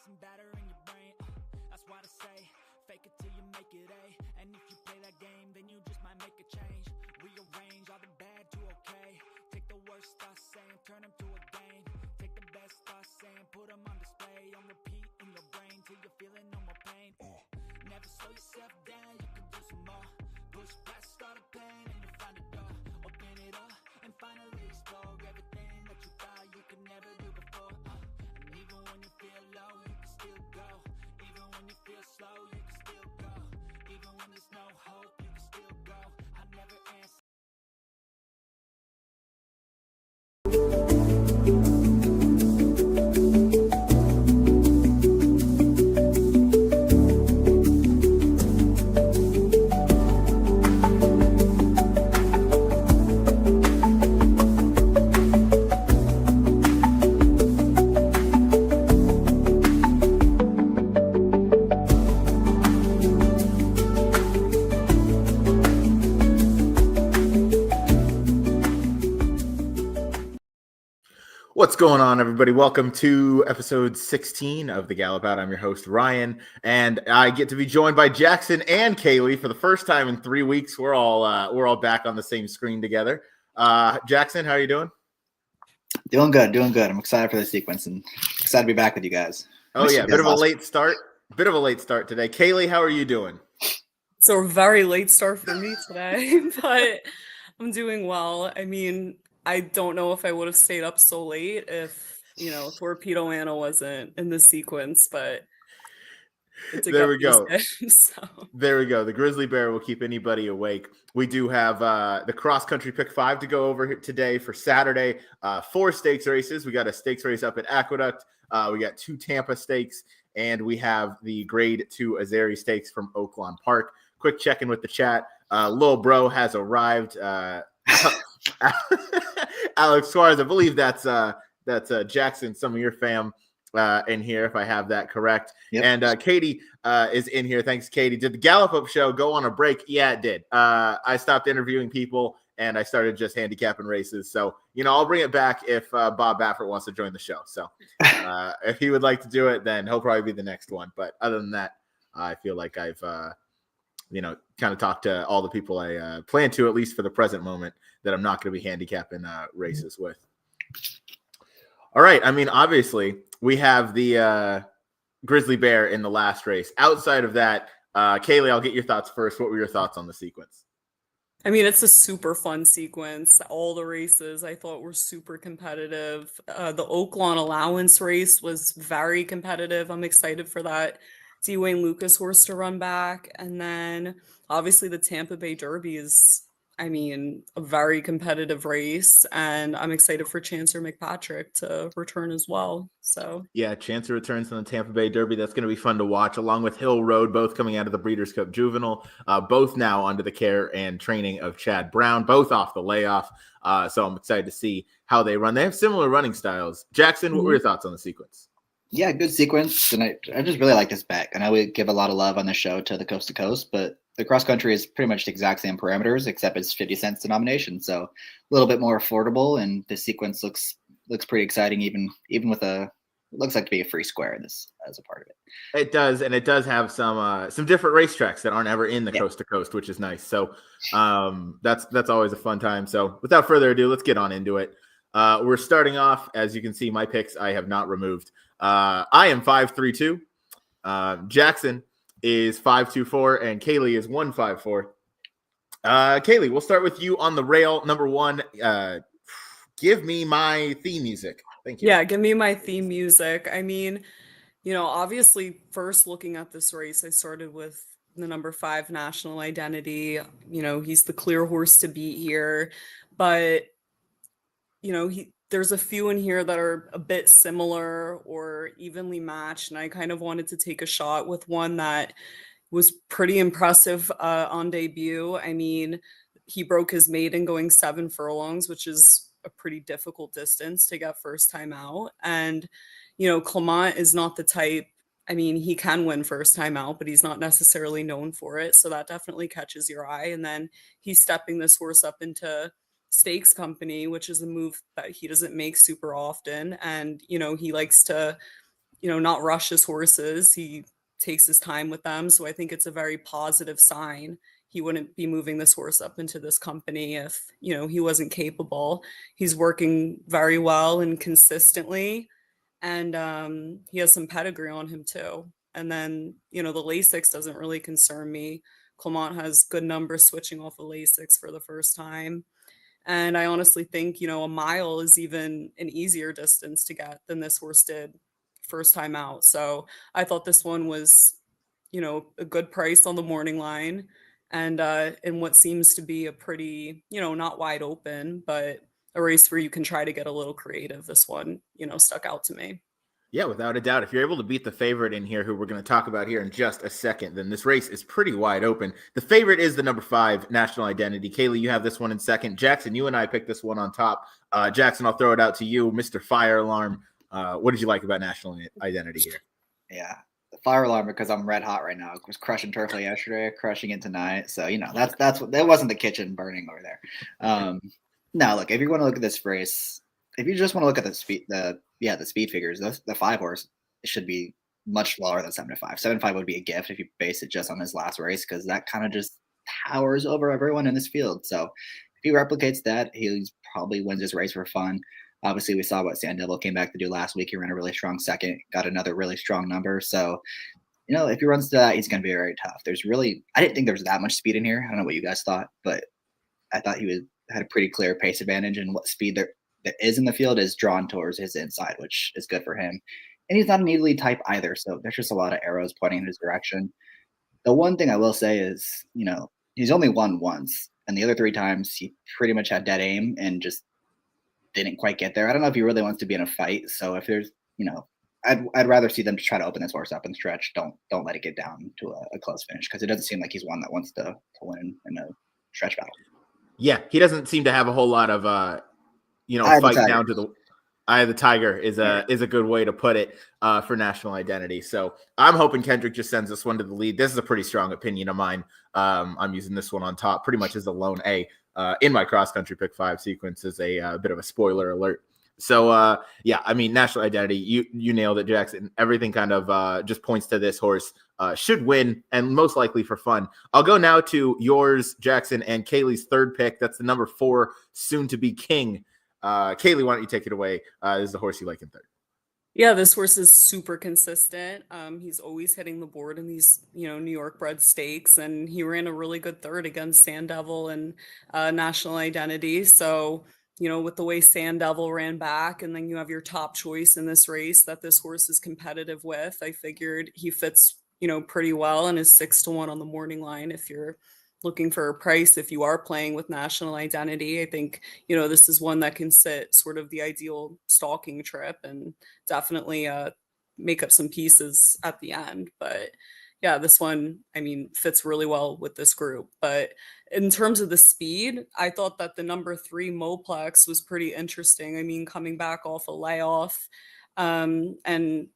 some batter in your brain. That's why I say, fake it till you make it A. And if you play that game, then you just might make a change. Rearrange all the bad to okay. Take the worst I say and turn them to a game. Take the best I say and put them on display. On repeat in your brain till you're feeling no more pain. Never slow yourself down, you can do some more. Push past all the pain and you find a door. Open it up and finally explore everything that you thought you could never do before. And even when you feel low, you can still go. Even when you feel slow, you can still go. Even when there's no hope, you can still go. I never answer. What's going on, everybody? Welcome to episode 16 of The Gallop Out. I'm your host, Ryan, and I get to be joined by Jackson and Kaylie for the first time in 3 weeks. We're all back on the same screen together. Jackson, how are you doing? Doing good. I'm excited for the sequence and excited to be back with you guys. Oh yeah, bit of a late start today. Kaylie, how are you doing? So a very late start for me today, but I'm doing well. I mean, I don't know if I would have stayed up so late if, Thorpedo Anna wasn't in the sequence, but there we go. So. There we go. The Grizzly Bear will keep anybody awake. We do have the cross-country pick 5 to go over here today for Saturday. 4 stakes races. We got a stakes race up at Aqueduct. We got 2 Tampa Stakes, and we have the Grade 2 Azeri Stakes from Oaklawn Park. Quick check-in with the chat. Lil Bro has arrived. Alex Suarez, I believe that's Jackson, some of your fam in here, if I have that correct. Yep. And Katie is in here. Thanks, Katie. Did the Gallop Up show go on a break? Yeah, it did. I stopped interviewing people and I started just handicapping races. So, I'll bring it back if Bob Baffert wants to join the show. So if he would like to do it, then he'll probably be the next one. But other than that, I feel like I've kind of talked to all the people I plan to, at least for the present moment, that I'm not going to be handicapping races with. All right. I mean, obviously, we have the Grizzly Bear in the last race. Outside of that, Kaylie, I'll get your thoughts first. What were your thoughts on the sequence? I mean, it's a super fun sequence. All the races I thought were super competitive. The Oaklawn Allowance race was very competitive. I'm excited for that D. Wayne Lucas horse to run back. And then obviously the Tampa Bay Derby is, a very competitive race. And I'm excited for Chancer McPatrick to return as well. So yeah, Chancer returns in the Tampa Bay Derby. That's going to be fun to watch, along with Hill Road, both coming out of the Breeders' Cup Juvenile, both now under the care and training of Chad Brown, both off the layoff. So I'm excited to see how they run. They have similar running styles. Jackson, what were your thoughts on the sequence? Yeah, good sequence, and I just really like this back. I know we give a lot of love on the show to the coast to coast, but the cross country is pretty much the exact same parameters, except it's 50 cents denomination, so a little bit more affordable. And the sequence looks pretty exciting, even with it looks like to be a free square in this as a part of it. It does, and it does have some different racetracks that aren't ever in the coast to coast, which is nice. So that's always a fun time. So without further ado, let's get on into it. We're starting off, as you can see, my picks I have not removed. I am 5-3-2. Jackson is 5-2-4, and Kaylie is 1-5-4. Kaylie, we'll start with you on the rail. Number 1, give me my theme music. Thank you. Yeah, give me my theme music. Obviously, first looking at this race, I started with the number 5 National Identity. He's the clear horse to beat here, but there's a few in here that are a bit similar or evenly matched, and I kind of wanted to take a shot with one that was pretty impressive on debut. He broke his maiden going 7 furlongs, which is a pretty difficult distance to get first time out. And, Clement is not the type, he can win first time out, but he's not necessarily known for it. So that definitely catches your eye. And then he's stepping this horse up into stakes company, which is a move that he doesn't make super often. And, he likes to not rush his horses. He takes his time with them. So I think it's a very positive sign. He wouldn't be moving this horse up into this company if, he wasn't capable. He's working very well and consistently. And he has some pedigree on him too. And then, the Lasix doesn't really concern me. Clement has good numbers switching off of Lasix for the first time. And I honestly think, a mile is even an easier distance to get than this horse did first time out. So I thought this one was, a good price on the morning line, and in what seems to be a pretty, not wide open, but a race where you can try to get a little creative. This one, stuck out to me. Yeah, without a doubt. If you're able to beat the favorite in here, who we're going to talk about here in just a second, then this race is pretty wide open. The favorite is the number 5, National Identity. Kaylie, you have this one in second. Jackson, you and I picked this one on top. Jackson, I'll throw it out to you. Mr. Fire Alarm. What did you like about National Identity here? Yeah, the Fire Alarm, because I'm red hot right now. I was crushing Turfway yesterday, crushing it tonight. So, that's what, that wasn't the kitchen burning over there. Now, look, if you want to look at this race, if you just want to look at the speed figures, the 5 horse, it should be much lower than 7-5. 7-5 would be a gift if you base it just on his last race, because that kind of just towers over everyone in this field. So if he replicates that, he probably wins this race for fun. Obviously, we saw what Sand Devil came back to do last week. He ran a really strong second, got another really strong number. So, if he runs to that, he's going to be very tough. I didn't think there was that much speed in here. I don't know what you guys thought, but I thought he had a pretty clear pace advantage, and what speed there is in the field is drawn towards his inside, which is good for him. And he's not an easily type either, so there's just a lot of arrows pointing in his direction. The one thing I will say is, he's only won once, and the other 3 times he pretty much had dead aim and just didn't quite get there. I don't know if he really wants to be in a fight, so if there's, I'd rather see them try to open this horse up and stretch. Don't let it get down to a close finish, because it doesn't seem like he's one that wants to win in a stretch battle. Yeah, he doesn't seem to have a whole lot of fight down to the eye of the tiger is a good way to put it for National Identity. So I'm hoping Kendrick just sends this one to the lead. This is a pretty strong opinion of mine. I'm using this one on top pretty much as a lone A in my cross country pick 5 sequence as a bit of a spoiler alert. So National Identity, you nailed it, Jackson. Everything kind of just points to this horse should win, and most likely for fun. I'll go now to yours, Jackson, and Kaylie's third pick. That's the number 4, soon to be King. Kaylie, why don't you take it away? This is the horse you like in third. Yeah, this horse is super consistent. He's always hitting the board in these, New York bred stakes, and he ran a really good third against Sand Devil and National Identity. So, with the way Sand Devil ran back, and then you have your top choice in this race that this horse is competitive with, I figured he fits, pretty well, and is 6-1 on the morning line. If you're looking for a price, if you are playing with National Identity, I think, this is one that can sit sort of the ideal stalking trip and definitely make up some pieces at the end. But yeah, this one, fits really well with this group. But in terms of the speed, I thought that the number 3 Moplex was pretty interesting. Coming back off a layoff, and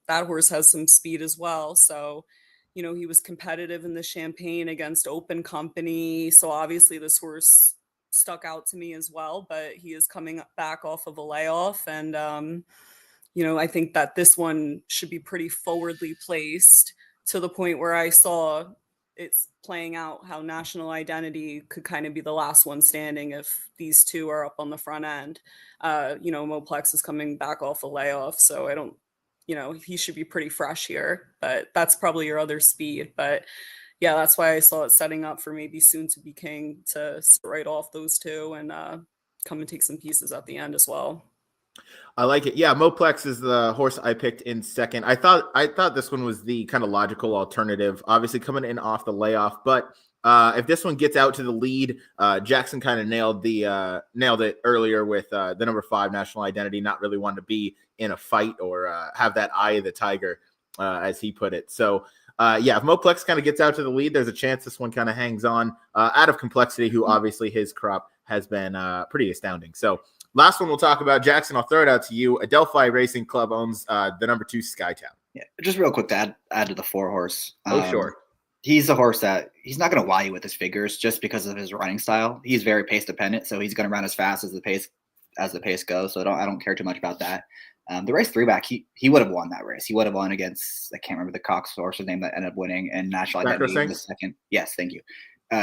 that horse has some speed as well. So, he was competitive in the Champagne against Open Company. So obviously this horse stuck out to me as well, but he is coming back off of a layoff. And, I think that this one should be pretty forwardly placed, to the point where I saw it's playing out how National Identity could kind of be the last one standing if these 2 are up on the front end. Moplex is coming back off a layoff, so I don't, he should be pretty fresh here, but that's probably your other speed. But yeah, that's why I saw it setting up for maybe soon to be King to write off those 2 and come and take some pieces at the end as well. I like it. Yeah, Moplex is the horse I picked in second. I thought this one was the kind of logical alternative, obviously coming in off the layoff. But if this one gets out to the lead, Jackson kind of nailed it earlier with the number 5 National Identity, not really wanting to be in a fight or have that eye of the tiger, as he put it. So if Moplex kind of gets out to the lead, there's a chance this one kind of hangs on. Out of Complexity, who obviously his crop has been pretty astounding. So last one we'll talk about, Jackson, I'll throw it out to you. Adelphi Racing Club owns the number 2 Skytown. Yeah, just real quick to add to the 4 horse. Sure. He's a horse that he's not going to wow you with his figures just because of his running style. He's very pace dependent, so he's going to run as fast as the pace goes. So I don't care too much about that. The race 3-back, he would have won that race. He would have won against, I can't remember the Cox horse's name that ended up winning, and National Identity in the second. Yes, thank you.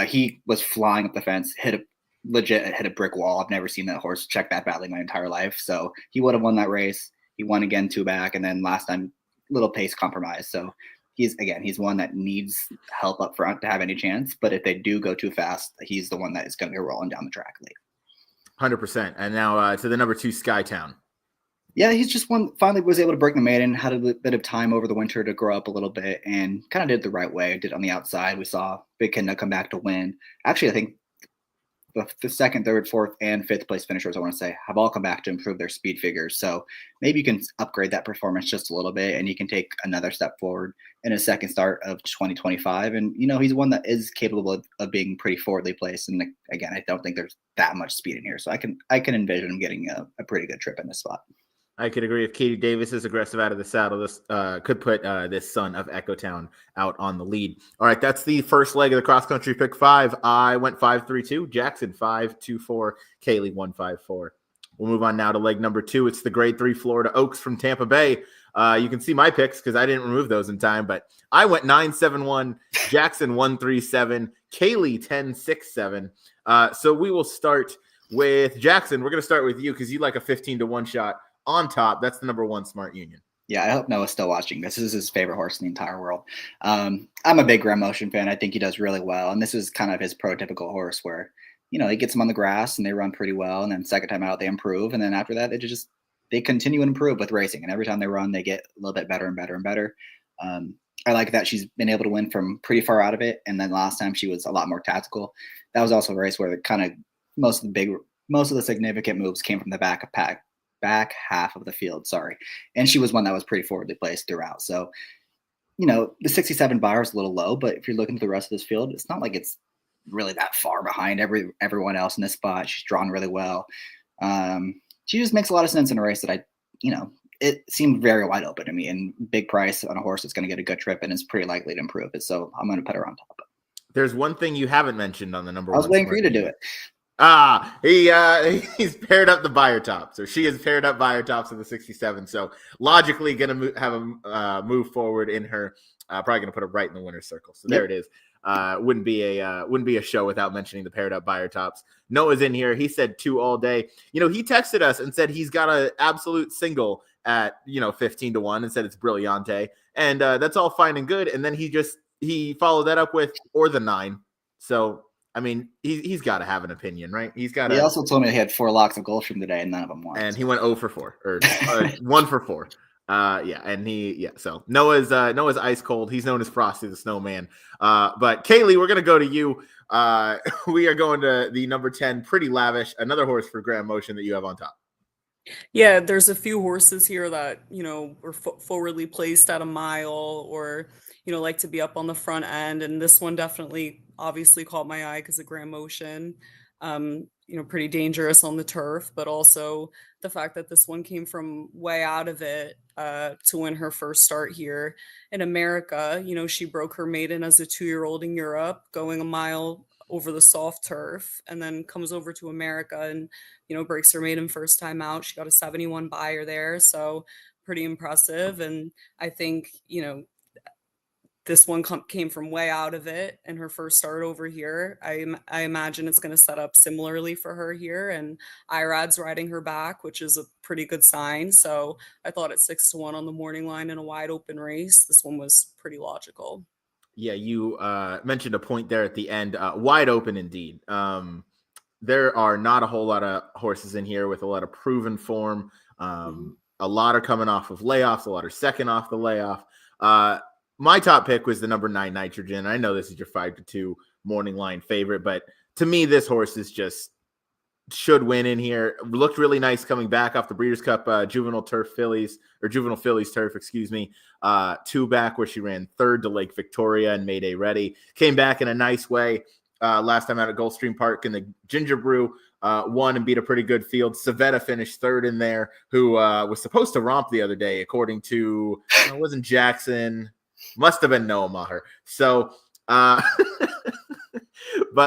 He was flying up the fence, hit a brick wall. I've never seen that horse check that badly my entire life. So he would have won that race. He won again 2-back, and then last time, little pace compromise. So he's one that needs help up front to have any chance. But if they do go too fast, he's the one that is going to be rolling down the track late. 100%. And now to the number 2, Skytown. Yeah, he's just finally was able to break the maiden, had a bit of time over the winter to grow up a little bit, and kind of did it the right way. Did it on the outside. We saw Big Kinda come back to win. Actually, I think the second, third, fourth, and fifth place finishers, I want to say, have all come back to improve their speed figures. So maybe you can upgrade that performance just a little bit, and you can take another step forward in his second start of 2025. And, he's one that is capable of being pretty forwardly placed. And again, I don't think there's that much speed in here. So I can envision him getting a pretty good trip in this spot. I could agree. If Katie Davis is aggressive out of the saddle, this could put this son of Echo Town out on the lead. All right, that's the first leg of the cross country pick 5. I went 5-3-2. Jackson 5-2-4. Kaylie 1-5-4. We'll move on now to leg number 2. It's the Grade 3 Florida Oaks from Tampa Bay. You can see my picks because I didn't remove those in time, but I went 9-7-1. Jackson 1-3-7. Kaylie 10-6-7. So we will start with Jackson. We're going to start with you because you like a 15-1 shot. On top, that's the number 1 Smart Union. Yeah, I hope Noah's still watching. This is his favorite horse in the entire world. I'm a big Grand Motion fan. I think he does really well. And this is kind of his prototypical horse where, he gets them on the grass and they run pretty well. And then second time out, they improve. And then after that, they continue to improve with racing. And every time they run, they get a little bit better and better and better. I like that she's been able to win from pretty far out of it. And then last time she was a lot more tactical. That was also a race where most of the significant moves came from the back half of the field, and she was one that was pretty forwardly placed throughout. So, the 67 bar is a little low, but if you're looking at the rest of this field, it's not like it's really that far behind everyone else in this spot. She's drawn really well. She just makes a lot of sense in a race that it seemed very wide open to me, and big price on a horse that's going to get a good trip and is pretty likely to improve it. So I'm going to put her on top. There's one thing you haven't mentioned on the number 1. I was waiting for you to do it. He's paired up the Beyer tops, or she has paired up Beyer tops of the 67. So logically going to have a move forward in her. Probably going to put her right in the winner's circle. So there it is. Wouldn't be a show without mentioning the paired up Beyer tops. Noah's in here. He said 2 all day. He texted us and said he's got an absolute single at 15-1 and said it's Brillante, and that's all fine and good. And then he followed that up with or the 9. So. I mean, he's got to have an opinion, right? He also told me he had 4 locks of Goldstream today, and none of them won. And he went 0 for 4, or 1 for 4. So Noah's ice cold. He's known as Frosty the Snowman. But Kaylie, we're gonna go to you. We are going to the number 10, Pretty Lavish, another horse for Grand Motion that you have on top. Yeah, there's a few horses here that were forwardly placed at a mile, or like to be up on the front end, and this one definitely obviously caught my eye because of Grand Motion. Pretty dangerous on the turf, but also the fact that this one came from way out of it to win her first start here in America. She broke her maiden as a 2-year-old in Europe, going a mile over the soft turf, and then comes over to America and breaks her maiden first time out. She got a 71 Beyer there, so pretty impressive. And I think this one came from way out of it in her first start over here. I imagine it's going to set up similarly for her here, and Irad's riding her back, which is a pretty good sign. So I thought at 6-1 on the morning line in a wide open race, this one was pretty logical. Yeah, you mentioned a point there at the end. Wide open indeed. There are not a whole lot of horses in here with a lot of proven form. A lot are coming off of layoffs. A lot are second off the layoff. My top pick was the number 9 Nitrogen. I know this is your 5-2 morning line favorite, but to me, this horse is should win in here. Looked really nice coming back off the Breeders' Cup Juvenile Fillies turf, 2-back where she ran 3rd to Lake Victoria and Mayday ready. Came back in a nice way last time out at Gulfstream Park in the Ginger Brew. Won and beat a pretty good field. Savetta finished 3rd in there, who was supposed to romp the other day, according to it wasn't Jackson. Must have been Noah Maher. So, but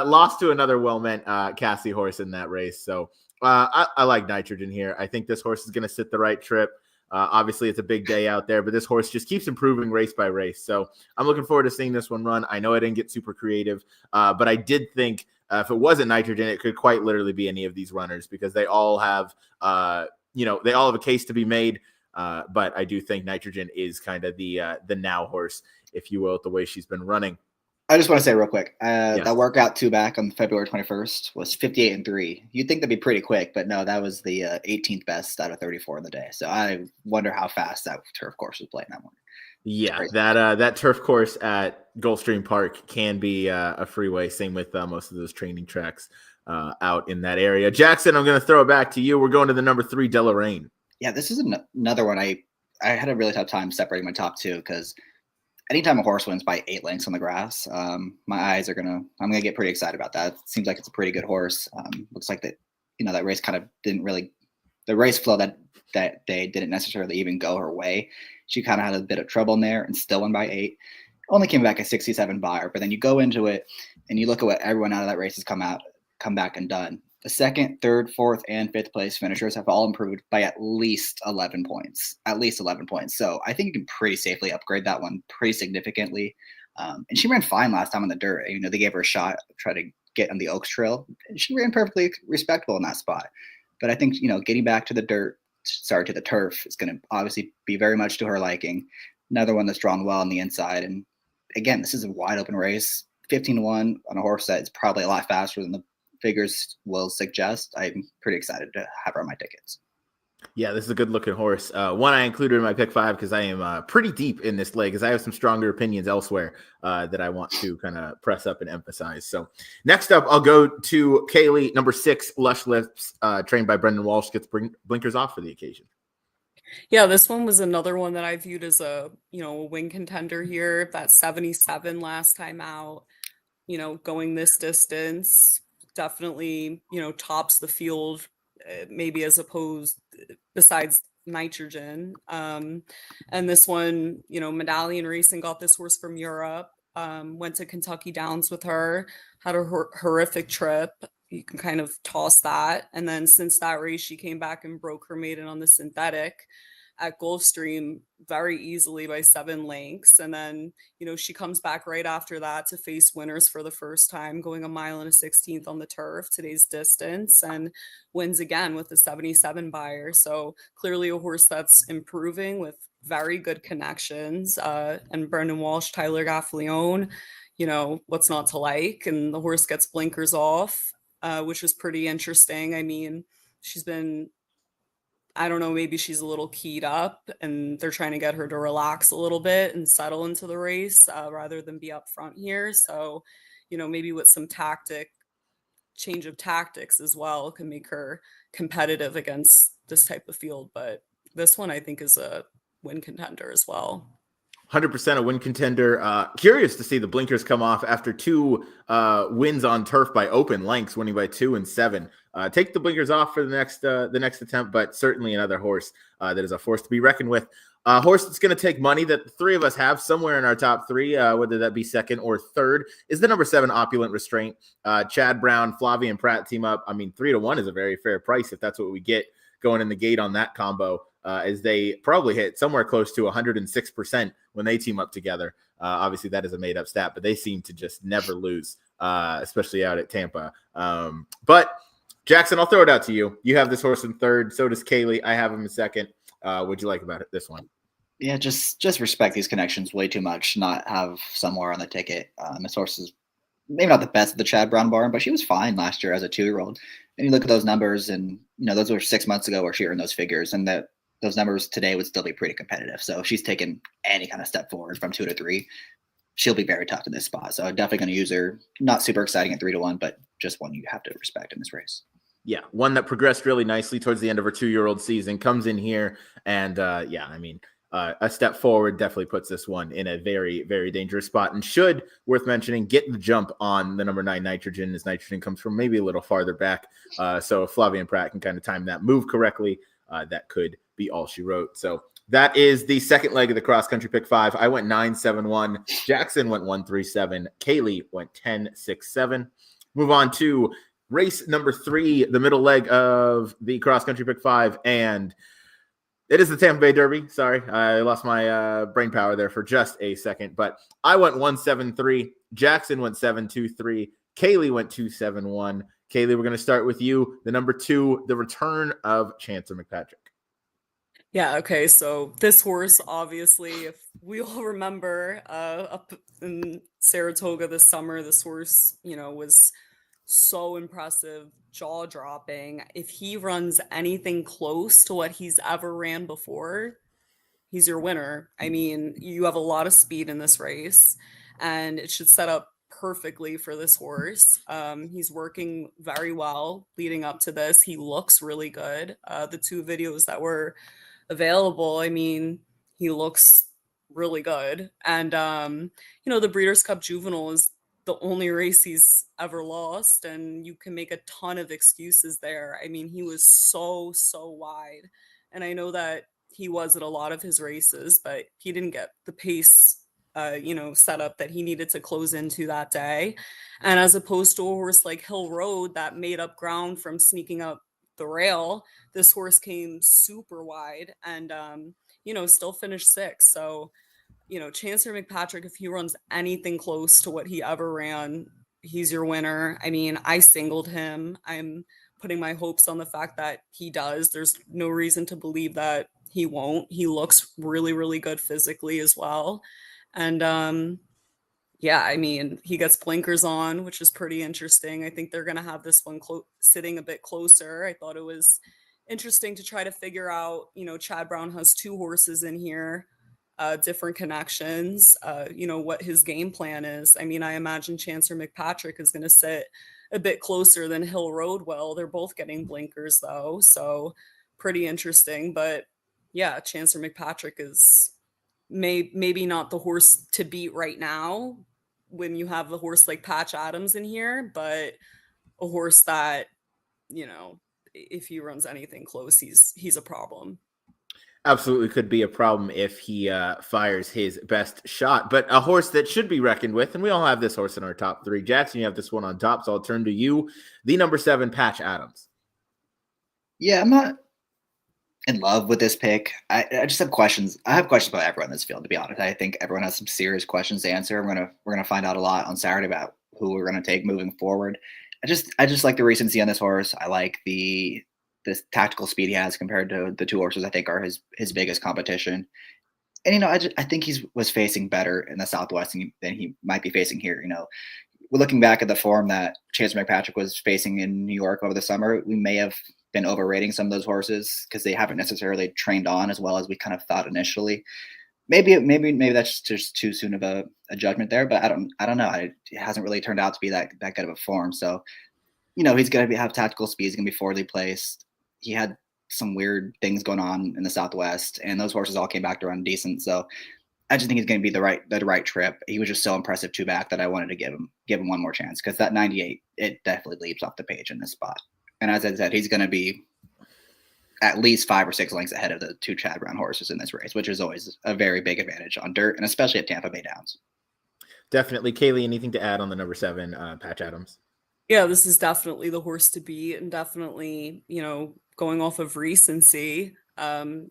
lost to another well-meant Cassie horse in that race. So I like Nitrogen here. I think this horse is going to sit the right trip. Obviously, it's a big day out there, but this horse just keeps improving race by race. So I'm looking forward to seeing this one run. I know I didn't get super creative, but I did think if it wasn't Nitrogen, it could quite literally be any of these runners because they all have, they all have a case to be made. But I do think Nitrogen is kind of the now horse, if you will, the way she's been running. I just want to say real quick, Yes. That workout 2 back on February 21st was 58-3. You'd think that'd be pretty quick, but no, that was the 18th best out of 34 in the day. So I wonder how fast that turf course was playing that morning. Yeah, that turf course at Gulfstream Park can be a freeway. Same with most of those training tracks out in that area. Jackson, I'm going to throw it back to you. We're going to the number 3, Deloraine. Yeah, this is another one. I had a really tough time separating my top 2 because anytime a horse wins by 8 lengths on the grass, my eyes are I'm gonna get pretty excited about that. It seems like it's a pretty good horse. Looks like that race kind of didn't really, the race flow that day didn't necessarily even go her way. She kind of had a bit of trouble in there and still won by 8. Only came back a 67 buyer, but then you go into it and you look at what everyone out of that race has come back and done. The 2nd, 3rd, 4th, and 5th place finishers have all improved by at least 11 points. So I think you can pretty safely upgrade that one pretty significantly. And she ran fine last time on the dirt. They gave her a shot, try to get on the Oaks Trail. She ran perfectly respectable in that spot. But I think, getting back to the to the turf is going to obviously be very much to her liking. Another one that's drawn well on the inside. And again, this is a wide open race. 15-1 on a horse that is probably a lot faster than the figures will suggest. I'm pretty excited to have her on my tickets. Yeah, this is a good looking horse. One I included in my pick 5 because I am pretty deep in this leg because I have some stronger opinions elsewhere that I want to kind of press up and emphasize. So next up, I'll go to Kaylie, number 6, Lush Lips, trained by Brendan Walsh, gets blinkers off for the occasion. Yeah, this one was another one that I viewed as a win contender here. That 77 last time out, going this distance. Definitely, tops the field, maybe besides Nitrogen. And this one, Medallion Racing got this horse from Europe, went to Kentucky Downs with her, had a horrific trip. You can kind of toss that. And then since that race, she came back and broke her maiden on the synthetic at Gulfstream very easily by 7 lengths. And then, she comes back right after that to face winners for the first time, going 1 mile and a 16th on the turf, today's distance, and wins again with a 77 buyer. So clearly a horse that's improving with very good connections. And Brendan Walsh, Tyler Gaffalione, what's not to like? And the horse gets blinkers off, which was pretty interesting. I mean, she's been, I don't know, maybe she's a little keyed up and they're trying to get her to relax a little bit and settle into the race rather than be up front here. So, maybe with some change of tactics as well can make her competitive against this type of field. But this one I think is a win contender as well. 100% a win contender. Curious to see the blinkers come off after 2 wins on turf by open lengths, winning by 2 and 7. Take the blinkers off for the next attempt, but certainly another horse that is a force to be reckoned with. A horse that's going to take money that the 3 of us have somewhere in our top 3, whether that be 2nd or 3rd, is the number 7 Opulent Restraint. Chad Brown, Flavien Prat team up. I mean, 3-1 is a very fair price if that's what we get going in the gate on that combo. As they probably hit somewhere close to 106% when they team up together. Obviously, that is a made-up stat, but they seem to just never lose, especially out at Tampa. But, Jackson, I'll throw it out to you. You have this horse in 3rd. So does Kaylie. I have him in 2nd. What'd you like about this one? Yeah, just respect these connections way too much, not have somewhere on the ticket. This horse is maybe not the best of the Chad Brown barn, but she was fine last year as a 2-year-old. And you look at those numbers, and, those were 6 months ago where she earned those figures, and those numbers today would still be pretty competitive. So if she's taken any kind of step forward from 2 to 3, she'll be very tough in this spot. So I'm definitely going to use her. Not super exciting at 3-1, but just one you have to respect in this race. Yeah, one that progressed really nicely towards the end of her 2-year-old season, comes in here, and a step forward definitely puts this one in a very, very dangerous spot, and should, worth mentioning, get the jump on the number 9 Nitrogen, as Nitrogen comes from maybe a little farther back. So if Flavien Prat can kind of time that move correctly, that could be all she wrote. So that is the second leg of the cross-country pick 5. I went 9-7-1. Jackson went 1-3-7. Kaylie went 10-6-7. Move on to race number 3, the middle leg of the cross-country pick 5. And It is the Tampa Bay Derby. Sorry, I lost my brain power there for just a second. But I went 1-7-3. Jackson went 7-2-3. Kaylie went 2-7-1. Kaylie, we're going to start with you. The number 2, the return of Chancer McPatrick. Yeah, okay, so this horse, obviously, if we all remember, up in Saratoga this summer, this horse, was so impressive, jaw-dropping. If he runs anything close to what he's ever ran before, he's your winner. I mean, you have a lot of speed in this race, and it should set up perfectly for this horse. He's working very well leading up to this. He looks really good. The 2 videos that were available, I mean, he looks really good. And the Breeders' Cup Juvenile is the only race he's ever lost, and you can make a ton of excuses there. I mean, he was so wide, and I know that he was at a lot of his races, but he didn't get the pace set up that he needed to close into that day. And as opposed to a horse like Hill Road that made up ground from sneaking up the rail, this horse came super wide and still finished 6th. So Chancer McPatrick, if he runs anything close to what he ever ran, he's your winner. I mean, I singled him. I'm putting my hopes on the fact that he does. There's no reason to believe that he won't. He looks really, really good physically as well. And I mean, he gets blinkers on, which is pretty interesting. I think they're going to have this one sitting a bit closer. I thought it was interesting to try to figure out, Chad Brown has 2 horses in here, different connections, what his game plan is. I mean, I imagine Chancer McPatrick is going to sit a bit closer than Hill Road will. They're both getting blinkers, though, so pretty interesting. But yeah, Chancer McPatrick is maybe not the horse to beat right now when you have the horse like Patch Adams in here, but a horse that, if he runs anything close, he's a problem. Absolutely could be a problem if he fires his best shot, but a horse that should be reckoned with, and we all have this horse in our top 3. Jackson, you have this one on top, so I'll turn to you. The number 7, Patch Adams. Yeah, I'm not in love with this pick. I just have questions. I have questions about everyone in this field, to be honest. I think everyone has some serious questions to answer. We're gonna find out a lot on Saturday about who we're gonna take moving forward. I just like the recency on this horse. I like this tactical speed he has compared to the 2 horses I think are his biggest competition. And I think he was facing better in the Southwest than he might be facing here. We're looking back at the form that Chancer McPatrick was facing in New York over the summer. We may have been overrating some of those horses because they haven't necessarily trained on as well as we kind of thought initially. Maybe that's just too soon of a judgment there, but I don't know. It hasn't really turned out to be that good of a form. So, he's going to have tactical speed. He's going to be forwardly placed. He had some weird things going on in the Southwest, and those horses all came back to run decent. So I just think he's going to be the right trip. He was just so impressive 2 back that I wanted to give him one more chance, because that 98, it definitely leaps off the page in this spot. And as I said, he's going to be at least 5 or 6 lengths ahead of the 2 Chad Brown horses in this race, which is always a very big advantage on dirt, and especially at Tampa Bay Downs. Definitely. Kaylie, anything to add on the number 7, Patch Adams? Yeah, this is definitely the horse to beat, and definitely, going off of recency,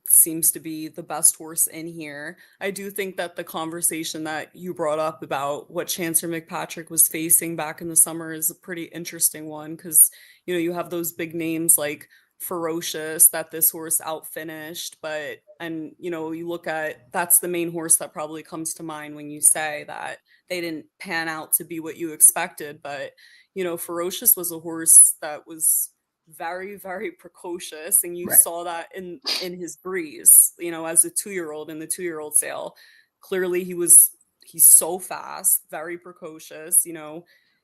seems to be the best horse in here. I do think that the conversation that you brought up about what Chancer McPatrick was facing back in the summer is a pretty interesting one, because, you have those big names like Ferocious that this horse outfinished, you look at, that's the main horse that probably comes to mind when you say that they didn't pan out to be what you expected. But Ferocious was a horse that was very, very precocious, and you saw that in his breeze, as a 2-year-old in the 2-year-old sale. Clearly he's so fast, very precocious.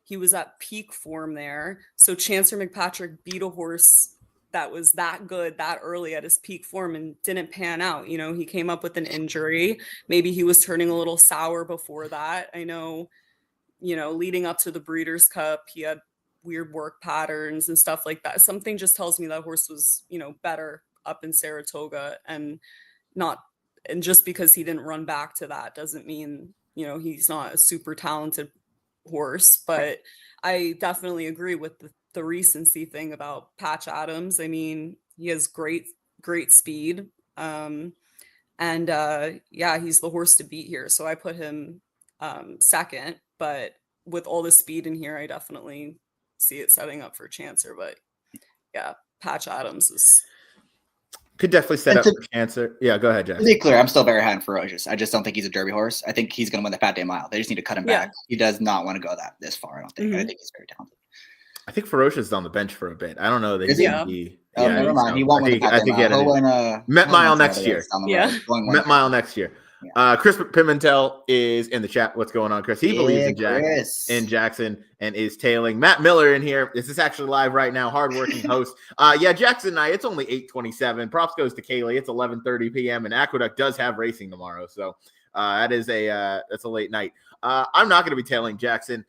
He was at peak form there. So Chancer McPatrick beat a horse that was that good that early at his peak form and didn't pan out. He came up with an injury. Maybe he was turning a little sour before that. I know, leading up to the Breeders' Cup, he had weird work patterns and stuff like that. Something just tells me that horse was, better up in Saratoga, and just because he didn't run back to that doesn't mean, he's not a super talented horse. But I definitely agree with the recency thing about Patch Adams. I mean, he has great speed. Yeah, he's the horse to beat here. So I put him second, but with all the speed in here, I definitely see it setting up for Chancer. But yeah, Patch Adams is could definitely set up for Chancer. Yeah, go ahead, Jack. To be clear, I'm still very high on Ferocious. I just don't think he's a Derby horse. I think he's going to win the Fat Day Mile. They just need to cut him back. He does not want to go this far. I don't think. I think he's very talented. I think Ferocious is on the bench for a bit. I don't know that he's going to be. Oh, never mind. He won't win the Fat Day Mile. He'll win Met Mile next year. Met Mile next year. Yeah. Chris Pimentel is in the chat. What's going on, Chris? He believes in Jackson and is tailing. Matt Miller in here. This is actually live right now. Hardworking host. Jackson and I. It's only 8:27. Props goes to Kaylie. It's 11:30 p.m. and Aqueduct does have racing tomorrow, so that's a late night. I'm not going to be tailing Jackson.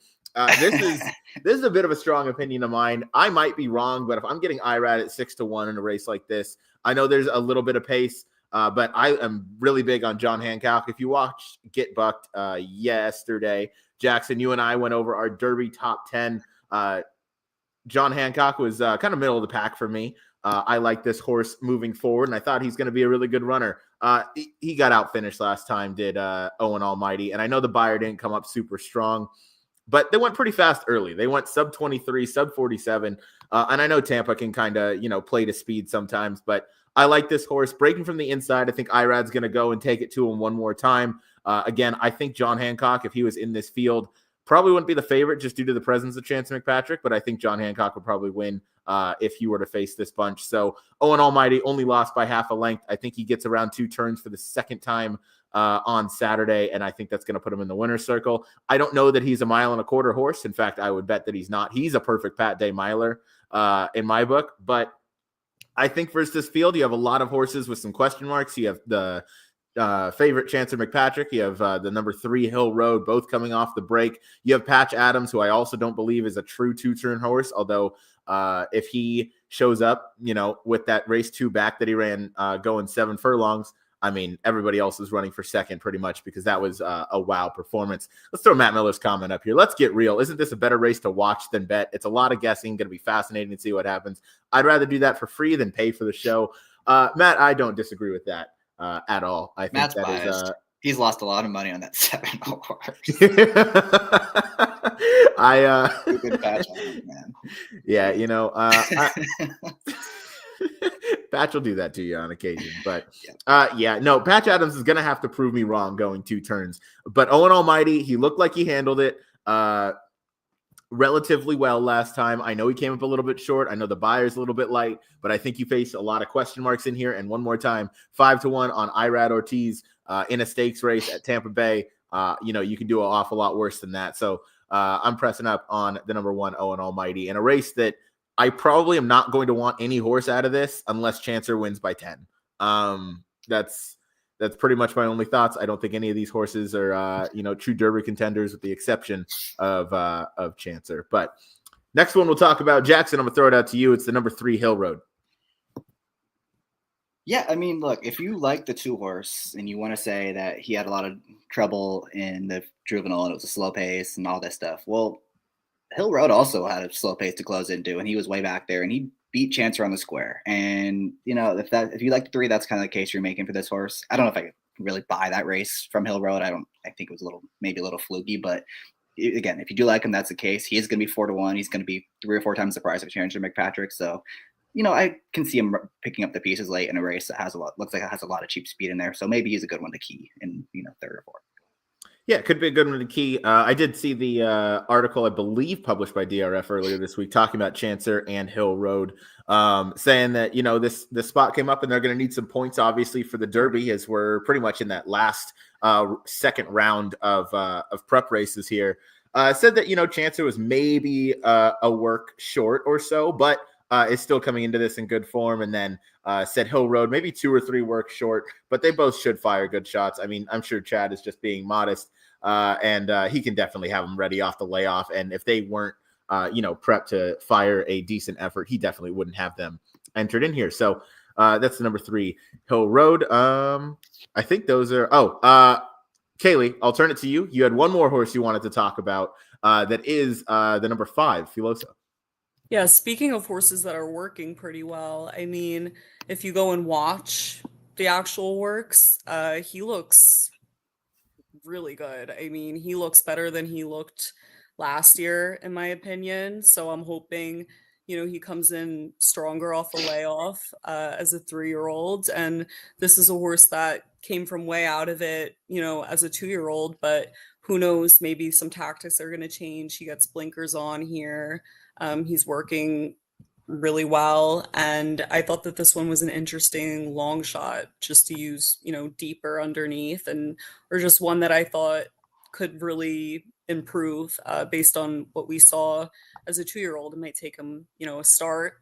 This is a bit of a strong opinion of mine. I might be wrong, but if I'm getting IRAD at 6-1 in a race like this, I know there's a little bit of pace. But I am really big on John Hancock. If you watched Get Bucked yesterday, Jackson, you and I went over our Derby top 10. John Hancock was kind of middle of the pack for me. I like this horse moving forward, and I thought he's going to be a really good runner. He got outfinished last time, did Owen Almighty. And I know the buyer didn't come up super strong, but they went pretty fast early. They went sub 23, sub 47. And I know Tampa can kind of, play to speed sometimes, but I like this horse breaking from the inside. I think Irad's going to go and take it to him one more time. Again, I think John Hancock, if he was in this field, probably wouldn't be the favorite just due to the presence of Chance McPatrick, but I think John Hancock would probably win if he were to face this bunch. So Owen Almighty only lost by half a length. I think he gets around 2 turns for the second time on Saturday, and I think that's going to put him in the winner's circle. I don't know that he's a 1.25 mile horse. In fact, I would bet that he's not. He's a perfect Pat Day miler in my book, but I think versus this field, you have a lot of horses with some question marks. You have the favorite Chancer McPatrick. You have the number 3 Hill Road, both coming off the break. You have Patch Adams, who I also don't believe is a true 2-turn horse, although if he shows up, with that race 2 back that he ran going 7 furlongs, I mean, everybody else is running for second pretty much because that was a wow performance. Let's throw Matt Miller's comment up here. Let's get real. Isn't this a better race to watch than bet? It's a lot of guessing. Going to be fascinating to see what happens. I'd rather do that for free than pay for the show. Matt, I don't disagree with that at all. I think Matt's that biased. is he's lost a lot of money on that 7 horse. Good patch on it, man. Yeah, Patch will do that to you on occasion, but Patch Adams is going to have to prove me wrong going 2 turns. But Owen Almighty, he looked like he handled it relatively well last time. I know he came up a little bit short. I know the buyer's a little bit light, but I think you face a lot of question marks in here. And one more time, 5-1 on Irad Ortiz in a stakes race at Tampa Bay. You can do an awful lot worse than that. So I'm pressing up on the number 1 Owen Almighty in a race that I probably am not going to want any horse out of this unless Chancer wins by 10. That's pretty much my only thoughts. I don't think any of these horses are, true Derby contenders with the exception of Chancer. But next one we'll talk about, Jackson, I'm going to throw it out to you. It's the number 3 Hill Road. Yeah, I mean, look, if you like the 2 horse and you want to say that he had a lot of trouble in the juvenile and it was a slow pace and all this stuff, well, Hill Road also had a slow pace to close into, and he was way back there, and he beat Chancer on the square. And if you like the 3, that's kind of the case you're making for this horse. I don't know if I could really buy that race from Hill Road. I think it was maybe a little fluky, but again, if you do like him, that's the case. He is going to be 4-1. He's going to be 3 or 4 times the price of Chancer McPatrick. So, I can see him picking up the pieces late in a race that looks like it has a lot of cheap speed in there. So maybe he's a good one to key in 3rd or 4th. Yeah, it could be a good one to key. I did see the article, I believe, published by DRF earlier this week, talking about Chancer and Hill Road, saying that, this spot came up and they're going to need some points, obviously, for the Derby, as we're pretty much in that last second round of prep races here. Said that, Chancer was maybe a work short or so, but is still coming into this in good form. And then said Hill Road, maybe 2 or 3 work short, but they both should fire good shots. I mean, I'm sure Chad is just being modest. And he can definitely have them ready off the layoff. And if they weren't, prepped to fire a decent effort, he definitely wouldn't have them entered in here. So that's the number 3 Hill Road. I think those are, Kaylie, I'll turn it to you. You had one more horse you wanted to talk about that is the number 5 Filoso. Yeah, speaking of horses that are working pretty well, I mean, if you go and watch the actual works, he looks really good. I mean, he looks better than he looked last year, in my opinion. So I'm hoping, he comes in stronger off the layoff as a 3-year-old. And this is a horse that came from way out of it, as a 2-year-old. But who knows? Maybe some tactics are going to change. He gets blinkers on here. He's working really well, and I thought that this one was an interesting long shot just to use deeper underneath, and or just one that I thought could really improve based on what we saw as a 2-year-old. It might take him a start,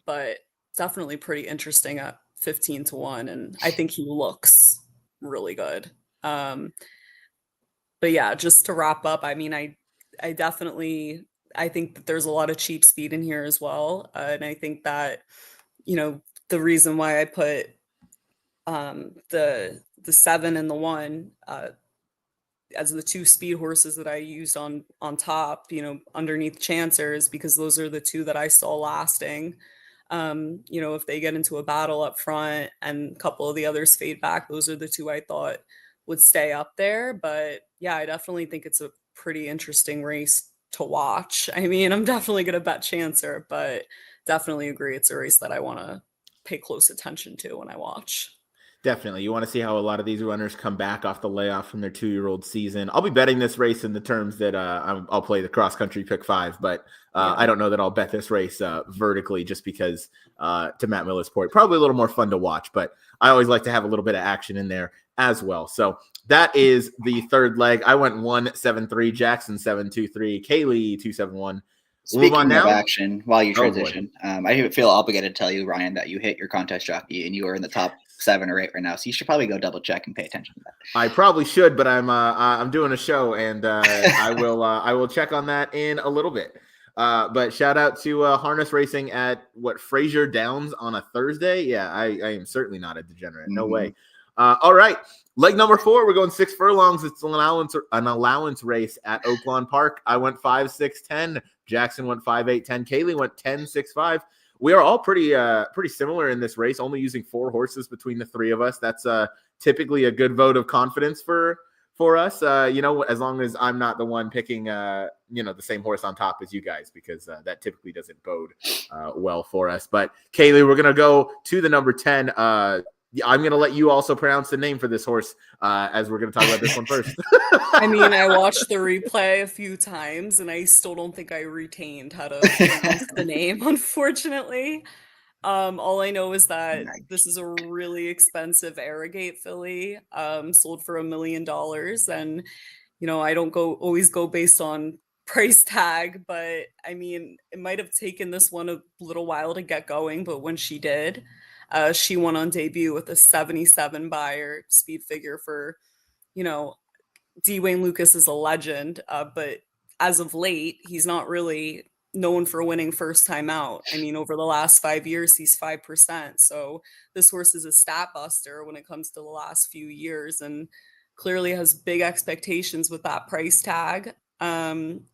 but definitely pretty interesting at 15-1, and I think he looks really good. But yeah, just to wrap up, I mean, I definitely, I think that there's a lot of cheap speed in here as well. And I think that, the reason why I put the 7 and the 1 as the 2 speed horses that I used on top, underneath Chancer, is because those are the 2 that I saw lasting. If they get into a battle up front and a couple of the others fade back, those are the 2 I thought would stay up there. But yeah, I definitely think it's a pretty interesting race to watch. I mean, I'm definitely going to bet Chancer, but definitely agree it's a race that I want to pay close attention to when I watch. Definitely. You want to see how a lot of these runners come back off the layoff from their 2-year-old season. I'll be betting this race in the terms that I'll play the cross-country pick 5, but I don't know that I'll bet this race vertically just because, to Matt Miller's point, probably a little more fun to watch, but I always like to have a little bit of action in there as well. So that is the third leg. I went 1-7-3, Jackson 7-2-3, Kaylie 2-7-1. Speaking of action, while you transition, I feel obligated to tell you, Ryan, that you hit your contest jockey and you are in the top 7 or 8 right now. So you should probably go double check and pay attention to that. I probably should, but I'm doing a show, and I will check on that in a little bit. But shout out to Harness Racing at Fraser Downs on a Thursday. Yeah, I am certainly not a degenerate. No way. All right. Leg number 4, we're going 6 furlongs. It's an allowance race at Oaklawn Park. I went 5-6-10. Jackson went 5-8-10. Kaylie went 10-6-5. We are all pretty similar in this race, only using 4 horses between the 3 of us. That's typically a good vote of confidence for us. As long as I'm not the one picking the same horse on top as you guys, because that typically doesn't bode well for us. But Kaylie, we're gonna go to the number 10. I'm going to let you also pronounce the name for this horse as we're going to talk about this one first. I mean, I watched the replay a few times and I still don't think I retained how to pronounce the name, unfortunately. All I know is that this is a really expensive Arrogate filly, sold for $1 million. And, I don't always go based on price tag, but I mean, it might have taken this one a little while to get going, but when she did, she won on debut with a 77 buyer speed figure for, Dwayne Lucas is a legend, but as of late, he's not really known for winning first time out. I mean, over the last 5 years, he's 5%. So this horse is a stat buster when it comes to the last few years, and clearly has big expectations with that price tag. And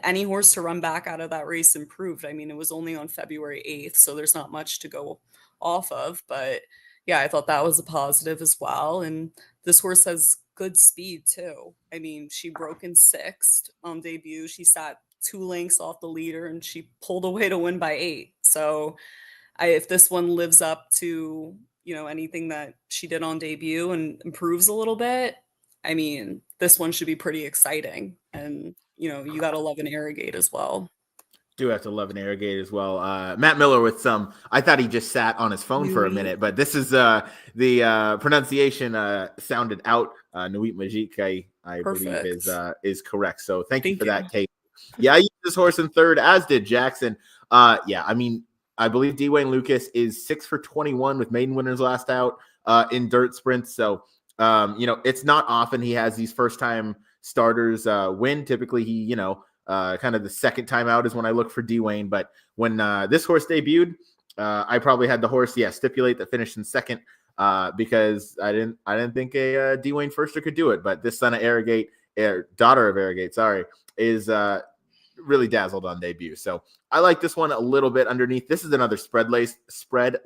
any horse to run back out of that race improved. I mean, it was only on February 8th, so there's not much to go off of, but yeah, I thought that was a positive as well. And this horse has good speed too. I mean, she broke in 6th on debut. She sat 2 lengths off the leader and she pulled away to win by 8. So if this one lives up to, anything that she did on debut and improves a little bit, I mean, this one should be pretty exciting. And, you got to love an Arrogate as well. Do have to love an Arrogate as well. Matt Miller with I thought he just sat on his phone for a minute, but this is the pronunciation sounded out. Nuit Magique, I believe is correct. So thank you for that, Kate. Yeah, I used this horse in 3rd, as did Jackson. I mean, I believe Dwayne Lucas is 6 for 21 with maiden winners last out in dirt sprints. So, it's not often he has these first time starters win. Typically he, kind of the second time out is when I look for Dwayne. But when this horse debuted, I probably had the horse, stipulate that finished in 2nd because I didn't think a Dwayne Firster could do it. But this son of Arrogate, daughter of Arrogate, is really dazzled on debut. So I like this one a little bit underneath. This is another spread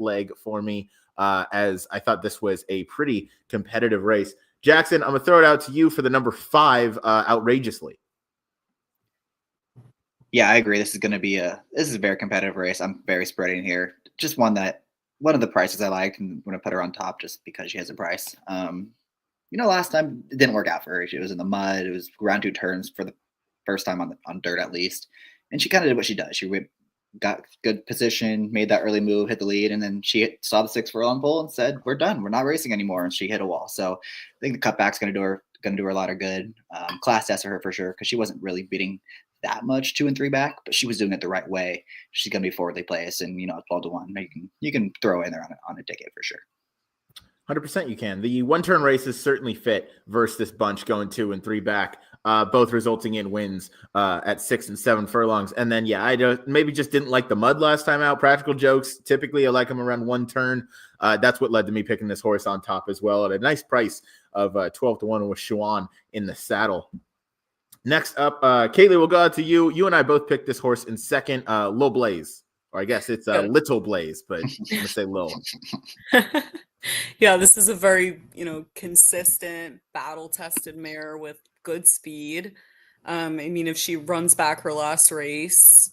leg for me. as I thought this was a pretty competitive race. Jackson, I'm going to throw it out to you for the number 5, Outrageously. Yeah, I agree. This is a very competitive race. I'm very spreading here. Just one of the prices I like, and I'm going to put her on top just because she has a price. Last time it didn't work out for her. She was in the mud. It was around 2 turns for the first time on dirt at least. And she kind of did what she does. She got good position, made that early move, hit the lead, and then she saw the 6 furlong pole and said, "We're done. We're not racing anymore." And she hit a wall. So I think the cutback's going to do her a lot of good. Class S for her for sure, because she wasn't really beating that much 2 and 3 back, but she was doing it the right way. She's going to be forwardly placed, and 12-1. You can throw in there on a ticket for sure. 100% you can. The 1-turn races certainly fit versus this bunch going 2 and 3 back, both resulting in wins at 6 and 7 furlongs. And then, I maybe just didn't like the mud last time out. Practical Jokes, typically I like them around 1 turn. That's what led to me picking this horse on top as well at a nice price of 12-1 with Chuan in the saddle. Next up, Kaylie, we'll go out to you. You and I both picked this horse in second, Lil Blaze. Or I guess it's Little Blaze, but I'm going to say Lil. Yeah, this is a very, consistent, battle-tested mare with good speed. If she runs back her last race,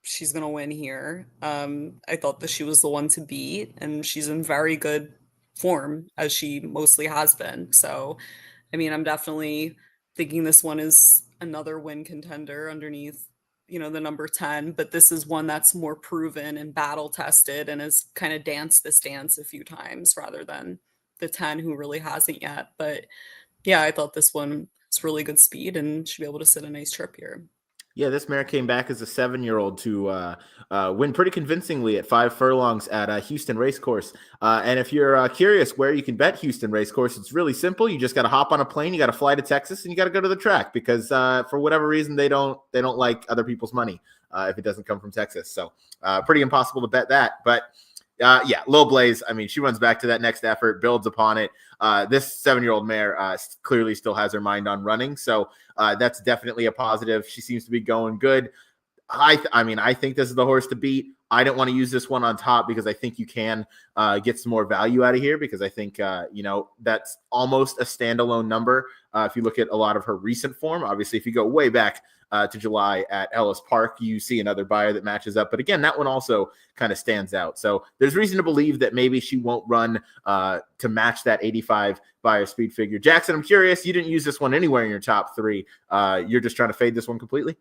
she's going to win here. I thought that she was the one to beat, and she's in very good form, as she mostly has been. So, I'm definitely thinking this one is another win contender underneath, the number 10, but this is one that's more proven and battle tested and has kind of danced this dance a few times rather than the 10 who really hasn't yet. But yeah, I thought this one is really good speed and should be able to sit a nice trip here. Yeah, this mare came back as a 7-year-old to win pretty convincingly at 5 furlongs at Houston Racecourse. And if you're curious where you can bet Houston Racecourse, it's really simple. You just got to hop on a plane, you got to fly to Texas, and you got to go to the track because for whatever reason they don't like other people's money if it doesn't come from Texas. So pretty impossible to bet that. But Lil Blaze, she runs back to that next effort, builds upon it. This 7-year-old mare clearly still has her mind on running. So that's definitely a positive. She seems to be going good. I think this is the horse to beat. I don't want to use this one on top because I think you can get some more value out of here because I think, that's almost a standalone number. If you look at a lot of her recent form, obviously, if you go way back to July at Ellis Park, you see another buyer that matches up. But again, that one also kind of stands out. So there's reason to believe that maybe she won't run to match that 85 buyer speed figure. Jackson, I'm curious, you didn't use this one anywhere in your top 3. You're just trying to fade this one completely?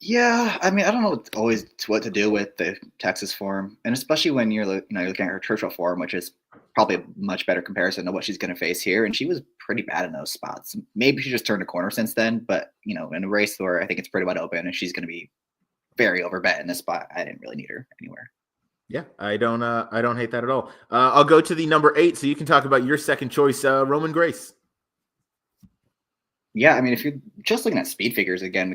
Yeah, I don't know what to do with the Texas form, and especially when you're looking at her Churchill form, which is probably a much better comparison to what she's going to face here. And she was pretty bad in those spots. Maybe she just turned a corner since then, but in a race where I think it's pretty wide open and she's going to be very overbet in this spot, I didn't really need her anywhere. Yeah, I don't hate that at all. I'll go to the number 8, so you can talk about your second choice, Roman Grace. Yeah, if you're just looking at speed figures, again,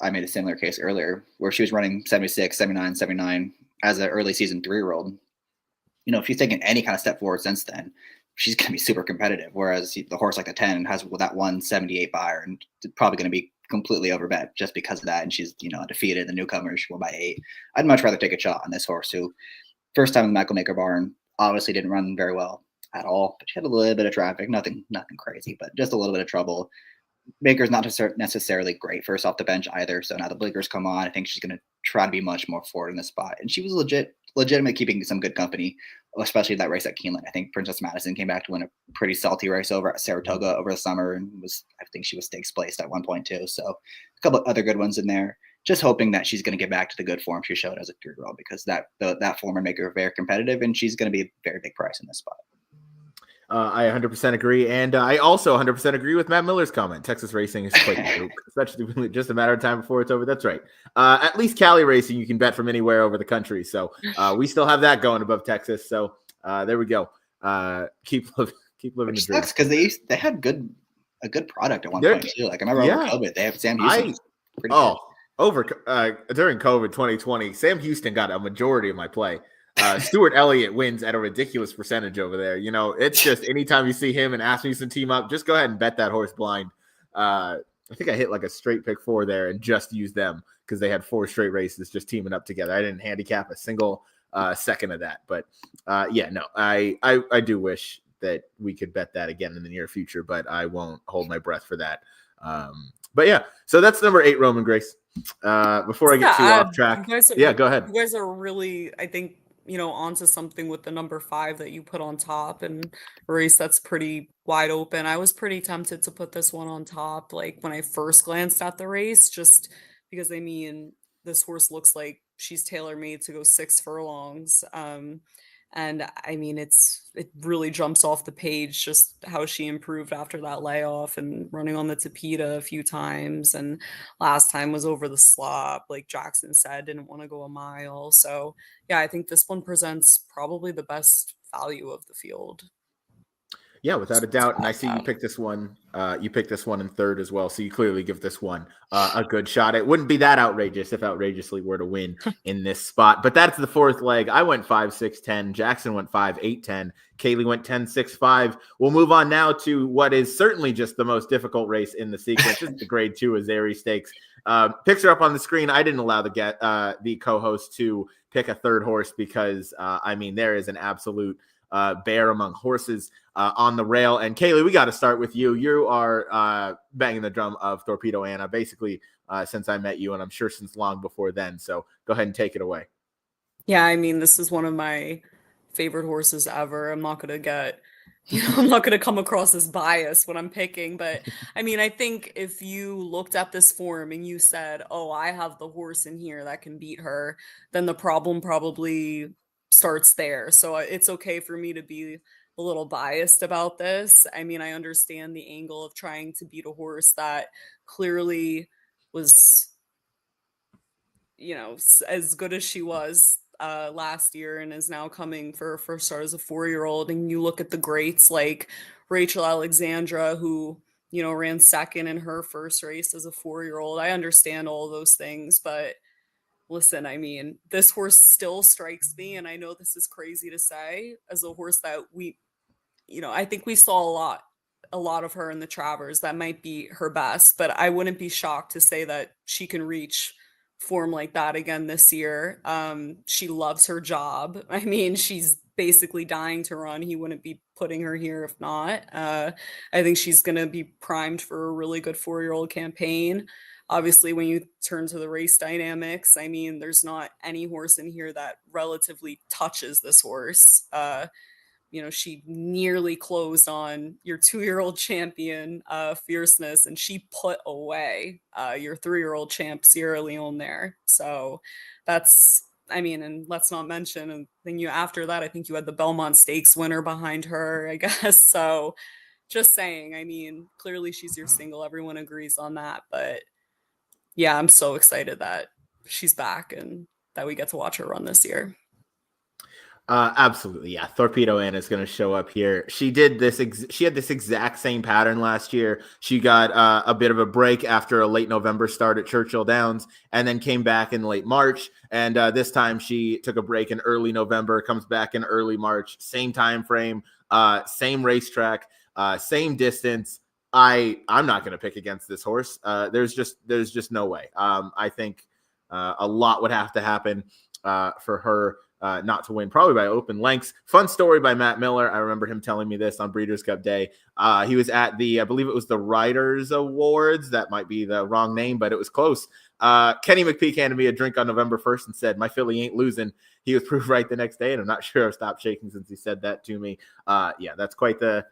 I made a similar case earlier where she was running 76, 79, 79 as an early season 3-year-old. If she's taken any kind of step forward since then, she's going to be super competitive. Whereas the horse like the 10 has that 178 buyer and probably going to be completely overbet just because of that. And she's, undefeated. The newcomer, she won by 8. I'd much rather take a shot on this horse who first time in the Michael Maker barn, obviously didn't run very well at all, but she had a little bit of traffic, nothing crazy, but just a little bit of trouble. Maker's not necessarily great first off the bench either. So now the blinkers come on. I think she's going to try to be much more forward in this spot. And she was legitimate keeping some good company, especially that race at Keeneland. I think Princess Madison came back to win a pretty salty race over at Saratoga over the summer and I think she was stakes placed at one point too. So a couple of other good ones in there. Just hoping that she's going to get back to the good form she showed as a 3-year-old because that form will make her very competitive and she's going to be a very big price in this spot. I 100% agree. And I also 100% agree with Matt Miller's comment. Texas racing is quite joke, especially just a matter of time before it's over. That's right. At least Cali racing, you can bet from anywhere over the country. So we still have that going above Texas. So there we go. Keep living the dream. Because they had a good product at one point too. Like I remember over COVID, they have Sam Houston. During COVID 2020, Sam Houston got a majority of my play. Stuart Elliott wins at a ridiculous percentage over there. It's just anytime you see him and Asmussen team up, just go ahead and bet that horse blind. I think I hit like a straight pick 4 there and just used them because they had 4 straight races just teaming up together. I didn't handicap a single second of that. But I do wish that we could bet that again in the near future, but I won't hold my breath for that. But yeah, so that's number 8, Roman Grace. Before I get too off track, go ahead. You guys are really, I think, onto something with the number 5 that you put on top, and a race that's pretty wide open. I was pretty tempted to put this one on top, like when I first glanced at the race, just because this horse looks like she's tailor-made to go 6 furlongs. And it really jumps off the page just how she improved after that layoff and running on the Thorpedo a few times. And last time was over the slop, like Jackson said, didn't want to go a mile. So yeah, I think this one presents probably the best value of the field. Yeah, without a doubt. And I see you picked this one. You picked this one in third as well. So you clearly give this one a good shot. It wouldn't be that outrageous if Outrageously were to win in this spot. But that's the fourth leg. I went 5, 6, 10. Jackson went 5, 8, 10. Kaylie went 10, 6, 5. We'll move on now to what is certainly just the most difficult race in the sequence. It's the Grade 2 Azeri Stakes. Picture up on the screen. I didn't allow the co-host to pick a third horse because, there is an absolute bear among horses on the rail. And Kaylie, we got to start with you. You are banging the drum of Thorpedo Anna basically since I met you, and I'm sure since long before then. So go ahead and take it away. Yeah, this is one of my favorite horses ever. I'm not going to come across as biased when I'm picking, but I think if you looked at this form and you said, oh, I have the horse in here that can beat her, then the problem probably starts there. So it's okay for me to be a little biased about this. I understand the angle of trying to beat a horse that clearly was, as good as she was last year and is now coming for her first start as a 4-year-old. And you look at the greats like Rachel Alexandra, who, ran second in her first race as a 4-year-old. I understand all those things, but listen, this horse still strikes me, and I know this is crazy to say, as a horse that I think we saw a lot of her in the Travers that might be her best, but I wouldn't be shocked to say that she can reach form like that again this year. She loves her job. She's basically dying to run. He wouldn't be putting her here if not. I think she's going to be primed for a really good 4-year-old campaign. Obviously, when you turn to the race dynamics, there's not any horse in here that relatively touches this horse. She nearly closed on your 2-year-old champion, Fierceness, and she put away your 3-year-old champ, Sierra Leone there. So that's, and let's not mention, and then after that, I think you had the Belmont Stakes winner behind her, I guess. So just saying, clearly she's your single. Everyone agrees on that, but yeah, I'm so excited that she's back and that we get to watch her run this year. Absolutely. Yeah. Thorpedo Anna is going to show up here. She did this. She had this exact same pattern last year. She got a bit of a break after a late November start at Churchill Downs and then came back in late March. And this time she took a break in early November, comes back in early March, same time frame, same racetrack, same distance. I'm not going to pick against this horse. There's just no way. I think a lot would have to happen for her not to win, probably by open lengths. Fun story by Matt Miller. I remember him telling me this on Breeders' Cup Day. He was at I believe it was the Riders Awards. That might be the wrong name, but it was close. Kenny McPeak handed me a drink on November 1st and said, my filly ain't losing. He was proved right the next day, and I'm not sure I've stopped shaking since he said that to me. Yeah, that's quite the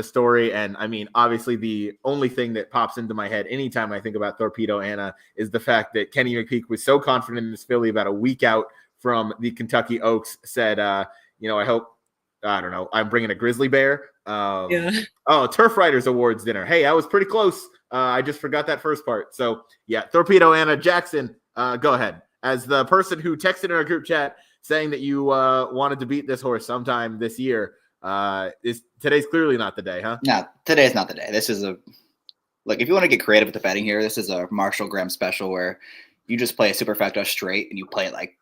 story. And obviously the only thing that pops into my head anytime I think about Thorpedo Anna is the fact that Kenny McPeak was so confident in this filly about a week out from the Kentucky Oaks, said, I hope, I'm bringing a grizzly bear. Oh, Turf Riders Awards dinner. Hey, I was pretty close. I just forgot that first part. So yeah, Thorpedo Anna. Jackson, go ahead. As the person who texted in our group chat saying that you wanted to beat this horse sometime this year, today's clearly not the day, huh? No, today's not the day. This is look, if you want to get creative with the betting here, this is a Marshall Graham special where you just play a superfecta straight and you play it like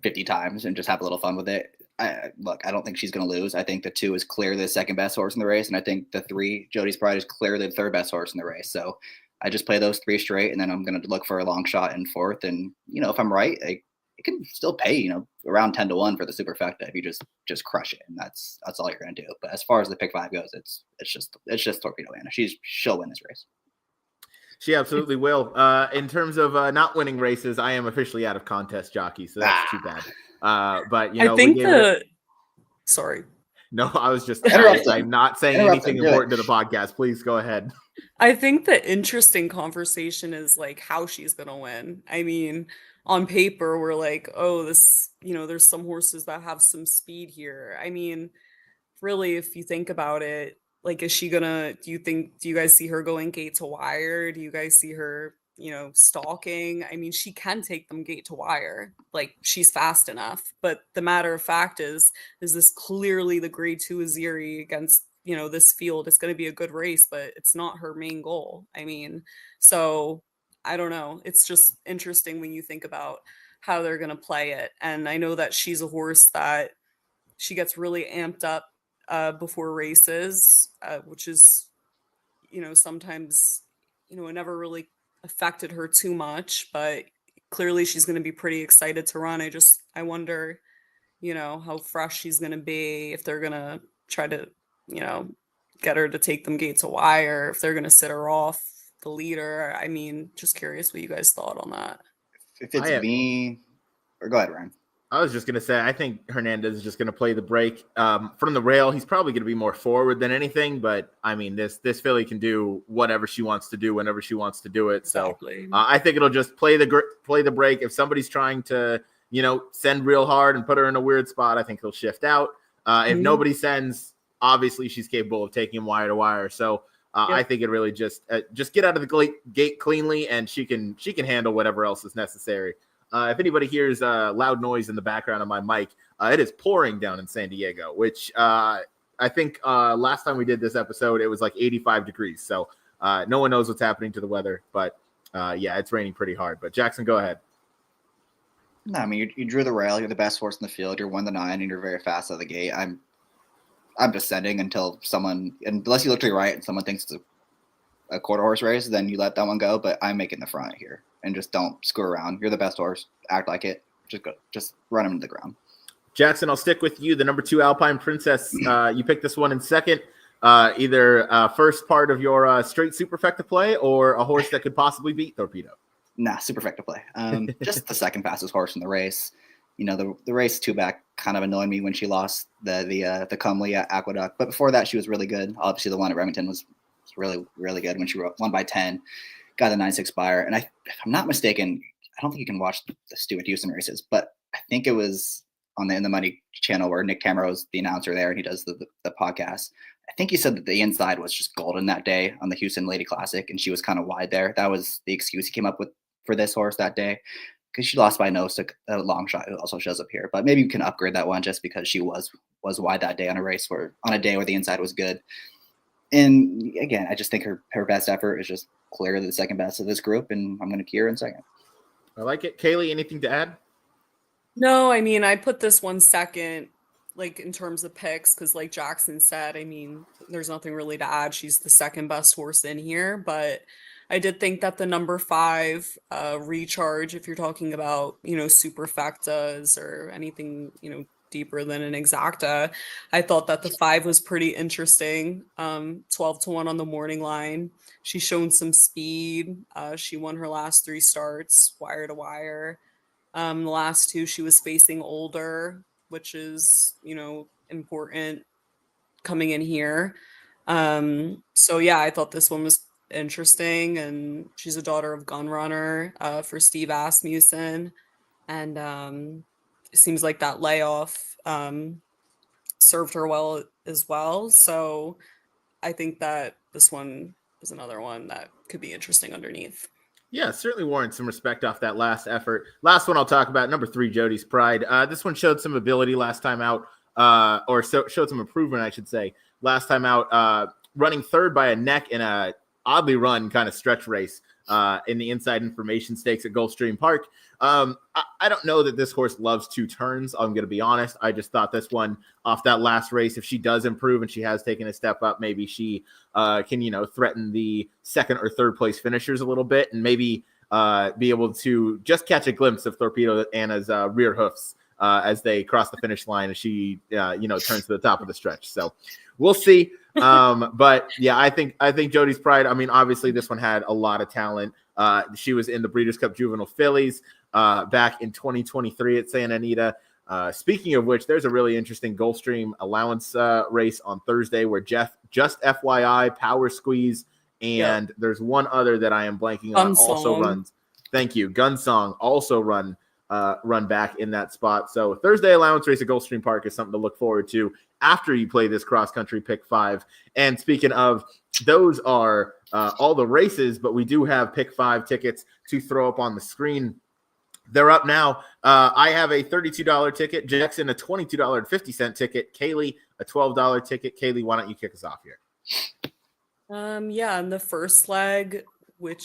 50 times and just have a little fun with it. I don't think she's going to lose. I think the 2 is clearly the second best horse in the race. And I think the 3, Jody's Pride, is clearly the third best horse in the race. So I just play those 3 straight. And then I'm going to look for a long shot in fourth. And, if I'm right, it can still pay, around 10-1 for the superfecta if you just crush it, and that's all you're gonna do. But as far as the pick 5 goes, it's just Thorpedo Anna. She'll win this race. She absolutely will. In terms of not winning races, I am officially out of contest jockey, so that's too bad. But I think sorry. No, I was just I'm not saying anything important to the podcast. Please go ahead. I think the interesting conversation is like how she's gonna win. I mean, on paper, we're like, oh, this, there's some horses that have some speed here. I mean, really, if you think about it, like, is she gonna, do you guys see her going gate to wire? Do you guys see her, stalking? I mean, she can take them gate to wire. Like, she's fast enough. But the matter of fact is this clearly the grade 2 Azeri against, this field? It's going to be a good race, but it's not her main goal. I mean, so I don't know. It's just interesting when you think about how they're going to play it. And I know that she's a horse that she gets really amped up before races, which is, sometimes, it never really affected her too much, but clearly she's going to be pretty excited to run. I wonder, how fresh she's going to be, if they're going to try to, get her to take them gate to wire, if they're going to sit her off the leader. I mean, just curious what you guys thought on that. If it's me, or go ahead, Ryan. I was just going to say, I think Hernandez is just going to play the break from the rail. He's probably going to be more forward than anything, but I mean, this filly can do whatever she wants to do whenever she wants to do it. Exactly. So I think it'll just play the break. If somebody's trying to, send real hard and put her in a weird spot, I think he'll shift out. If nobody sends, obviously she's capable of taking him wire to wire. So I think it really just get out of the gate cleanly, and she can handle whatever else is necessary. If anybody hears loud noise in the background of my mic, it is pouring down in San Diego, which I think last time we did this episode, it was like 85 degrees. So no one knows what's happening to the weather, but yeah, it's raining pretty hard. But Jackson, go ahead. No, I mean, you drew the rail. You're the best horse in the field. You're 1-9, and you're very fast out of the gate. I'm descending until unless you look to your right and someone thinks it's a quarter horse race, then you let that one go. But I'm making the front here. And just don't screw around. You're the best horse. Act like it. Just run him to the ground. Jackson, I'll stick with you. The number 2 Alpine Princess. You picked this one in second. Either first part of your straight superfecta play or a horse that could possibly beat Thorpedo. Nah, superfecta play. Just the second fastest horse in the race. The race 2 back kind of annoyed me when she lost the Comely at Aqueduct. But before that, she was really good. Obviously, the one at Remington was really, really good when she won by 10. Got the 9-6 buyer. And if I'm not mistaken, I don't think you can watch the Stuart Houston races, but I think it was on the In the Money channel where Nick Tamro's the announcer there and he does the podcast. I think he said that the inside was just golden that day on the Houston Lady Classic, and she was kind of wide there. That was the excuse he came up with for this horse that day, because she lost by nose to a long shot who also shows up here. But maybe you can upgrade that one just because she was wide that day on a day where the inside was good. And again, I just think her best effort is just clearly the second best of this group, and I'm going to key her in second. I like it. Kaylie, anything to add? No, I mean, I put this one second, like in terms of picks, because like Jackson said, I mean, there's nothing really to add. She's the second best horse in here, but I did think that the number 5 Recharge, if you're talking about, superfectas or anything, deeper than an exacta, I thought that the 5 was pretty interesting. 12-1 on the morning line. She's shown some speed. She won her last 3 starts, wire to wire. The last 2, she was facing older, which is, important coming in here. So yeah, I thought this one was interesting, and she's a daughter of Gunrunner for Steve Asmussen, and it seems like that layoff served her well as well. So I think that this one is another one that could be interesting underneath. Yeah, certainly warrants some respect off that last effort. Last one I'll talk about, number 3, Jody's Pride. This one showed some ability last time out, showed some improvement, I should say, last time out, running third by a neck in a oddly run kind of stretch race in the Inside Information Stakes at Gulfstream Park. I don't know that this horse loves 2 turns. I'm going to be honest. I just thought this one off that last race, if she does improve and she has taken a step up, maybe she can, threaten the second or third place finishers a little bit, and maybe be able to just catch a glimpse of Thorpedo Anna's rear hoofs as they cross the finish line as she, turns to the top of the stretch. So we'll see. But yeah, I think Jody's Pride. I mean, obviously this one had a lot of talent. She was in the Breeders' Cup Juvenile Fillies back in 2023 at Santa Anita. Speaking of which, there's a really interesting Gulfstream allowance race on Thursday where just FYI, Power Squeeze, and there's one other that I am blanking on. Also runs. Thank you. Gunsong also run back in that spot. So Thursday allowance race at Gulfstream Park is something to look forward to after you play this cross country pick 5. And speaking of, those are all the races, but we do have pick 5 tickets to throw up on the screen. They're up now. I have a $32 ticket, Jackson a $22.50 ticket, Kaylie a $12 ticket. Kaylie, why don't you kick us off here? In the first leg, as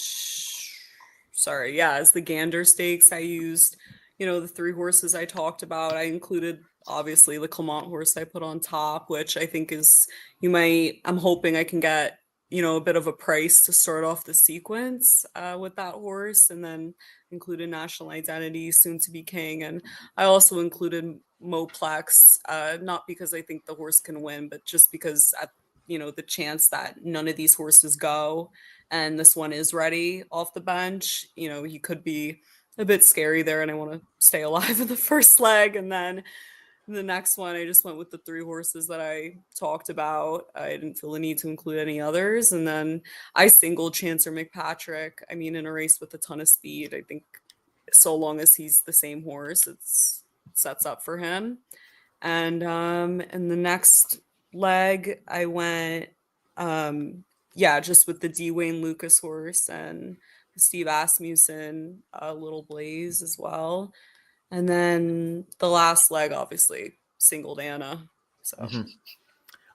the Gander Stakes, I used, the 3 horses I talked about. I included obviously the Clement horse I put on top, which I think is, I'm hoping I can get, a bit of a price to start off the sequence with that horse, and then included National Identity, Soon to Be King. And I also included Moplex, not because I think the horse can win, but just because the chance that none of these horses go and this one is ready off the bench, he could be a bit scary there, and I want to stay alive in the first leg. And then the next one, I just went with the 3 horses that I talked about. I didn't feel the need to include any others. And then I singled Chancer McPatrick. I mean, in a race with a ton of speed, I think so long as he's the same horse, it sets up for him. And in the next leg, I went, just with the D. Wayne Lucas horse and Steve Asmussen, Little Blaze as well. And then the last leg, obviously, singled Anna. So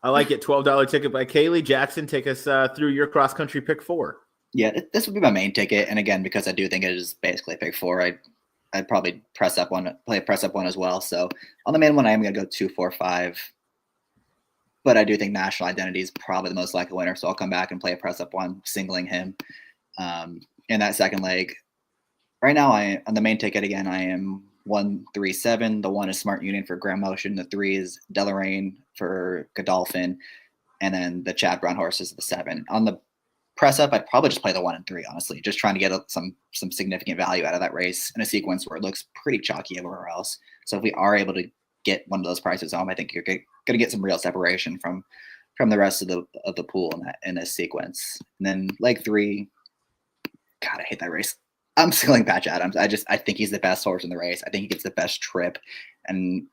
I like it. $12 ticket by Kaylie. Jackson, take us through your cross-country pick 4. Yeah, this would be my main ticket. And again, because I do think it is basically pick 4, I'd probably play a press up one as well. So on the main one, I am going to go 2, 4, 5. But I do think National Identity is probably the most likely winner. So I'll come back and play a press up one, singling him. In that second leg, right now, on the main ticket again, I am 1, 3, 7. The 1 is Smart Union for Grand Motion. The 3 is Deloraine for Godolphin. And then the Chad Brown horse is the 7. On the press up, I'd probably just play the 1 and 3, honestly, just trying to get some significant value out of that race in a sequence where it looks pretty chalky everywhere else. So if we are able to get one of those prices home, I think you're going to get some real separation from the rest of the pool in this sequence. And then leg 3, God, I hate that race. I'm singling Patch Adams. I think he's the best horse in the race. I think he gets the best trip, and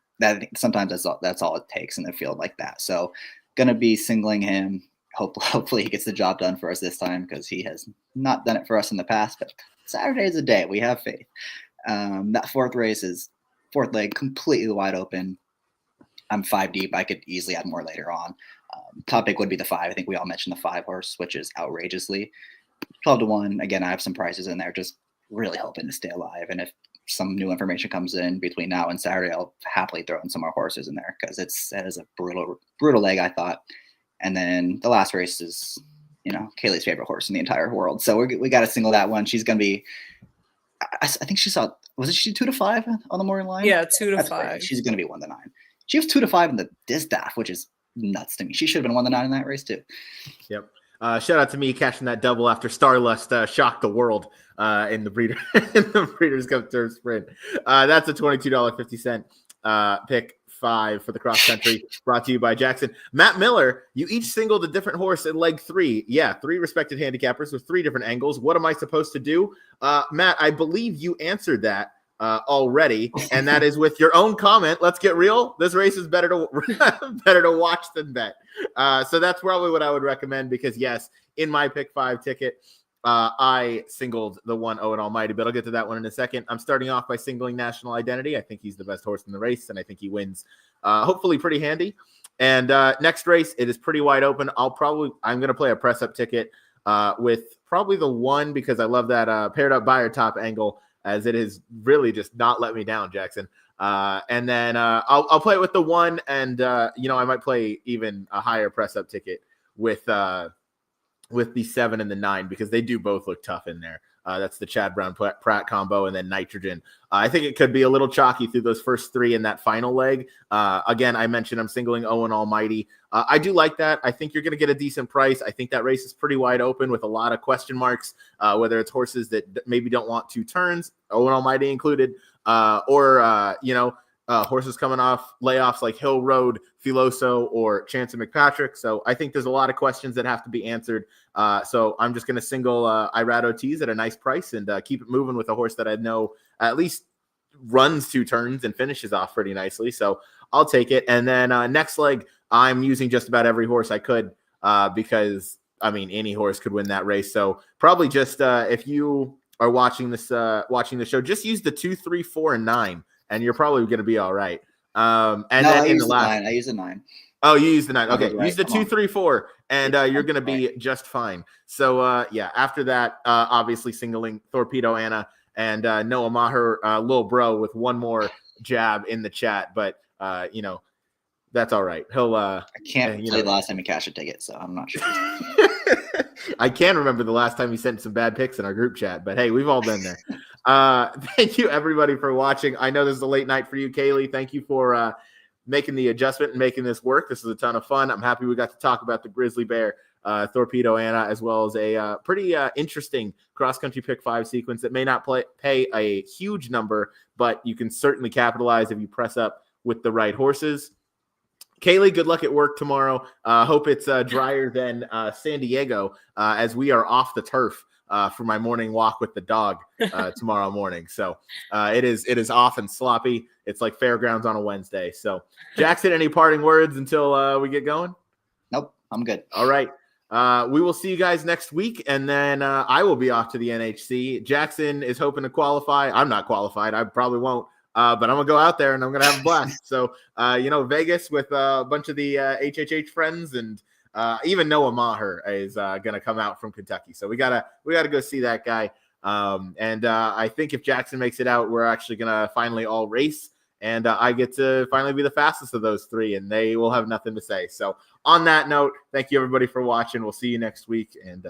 sometimes that's all it takes in the field like that. So, gonna be singling him. Hopefully, he gets the job done for us this time, because he has not done it for us in the past. But Saturday is a day. We have faith. That fourth leg, completely wide open. I'm 5 deep. I could easily add more later on. Top pick would be the 5. I think we all mentioned the 5 horse, which is outrageously 12-1. Again, I have some prices in there, just really hoping to stay alive. And if some new information comes in between now and Saturday, I'll happily throw in some more horses in there, because that is a brutal leg, I thought. And then the last race is, Kaylie's favorite horse in the entire world. So we got to single that one. She's going to be, I think she 2 to 5 on the morning line? Yeah, 2 to That's 5. Great. She's going to be 1 to 9. She was 2 to 5 in the Distaff, which is nuts to me. She should have been 1 to 9 in that race too. Yep. Shout out to me catching that double after Starlust shocked the world in the Breeders' Cup Turf Sprint. That's a $22.50 pick 5 for the cross country, brought to you by Jackson. Matt Miller, you each singled a different horse in leg 3. Yeah, 3 respected handicappers with 3 different angles. What am I supposed to do? Matt, I believe you answered that already, and that is with your own comment. Let's get real. This race is better to watch than bet. So that's probably what I would recommend, because yes, in my pick 5 ticket, I singled the 1 Owen Almighty, but I'll get to that one in a second. I'm starting off by singling National Identity. I think he's the best horse in the race, and I think he wins hopefully pretty handy. And next race, it is pretty wide open. I'm going to play a press up ticket with probably the 1, because I love that paired up buyer top angle, as it has really just not let me down, Jackson. And then I'll play it with the 1, and I might play even a higher press up ticket with with the 7 and the 9 because they do both look tough in there. That's the Chad Brown Pratt combo and then Nitrogen. I think it could be a little chalky through those first 3 in that final leg. Again, I mentioned I'm singling Owen Almighty. I do like that. I think you're going to get a decent price. I think that race is pretty wide open with a lot of question marks, whether it's horses that maybe don't want 2 turns, Owen Almighty included, or horses coming off layoffs like Hill Road, Filoso, or Chance of McPatrick. So I think there's a lot of questions that have to be answered. So I'm just going to single Irado Tees at a nice price and keep it moving with a horse that I know at least runs 2 turns and finishes off pretty nicely. So I'll take it. And then next leg, I'm using just about every horse I could because, I mean, any horse could win that race. So probably just if you are watching the show, just use the 2, 3, 4, and 9. And you're probably going to be all right. And no, then in the last, I use the 9. Oh, you use the 9. Okay, Right. Use the 2, 3, 4, and you're going to be just fine. So after that, obviously singling Thorpedo Anna and Noah Maher, little bro, with one more jab in the chat, but that's all right. He'll. I can't tell you the last time he cashed a ticket, so I'm not sure. I can remember the last time he sent some bad pics in our group chat, but hey, we've all been there. Thank you everybody for watching. I know this is a late night for you, Kaylie. Thank you for making the adjustment and making this work. This is a ton of fun. I'm happy we got to talk about the Grizzly Bear, Thorpedo Anna, as well as a pretty interesting cross-country pick 5 sequence that may not pay a huge number, but you can certainly capitalize if you press up with the right horses. Kaylie, good luck at work tomorrow. Hope it's drier than San Diego as we are off the turf for my morning walk with the dog tomorrow morning. So it is off and sloppy. It's like fairgrounds on a Wednesday. So Jackson, any parting words until we get going? Nope, I'm good. All right. We will see you guys next week, and then I will be off to the NHC. Jackson is hoping to qualify. I'm not qualified. I probably won't. But I'm going to go out there and I'm going to have a blast. So, Vegas with a bunch of the HHH friends and even Noah Maher is going to come out from Kentucky. So we gotta go see that guy. And I think if Jackson makes it out, we're actually going to finally all race. And I get to finally be the fastest of those 3, and they will have nothing to say. So on that note, thank you everybody for watching. We'll see you next week. And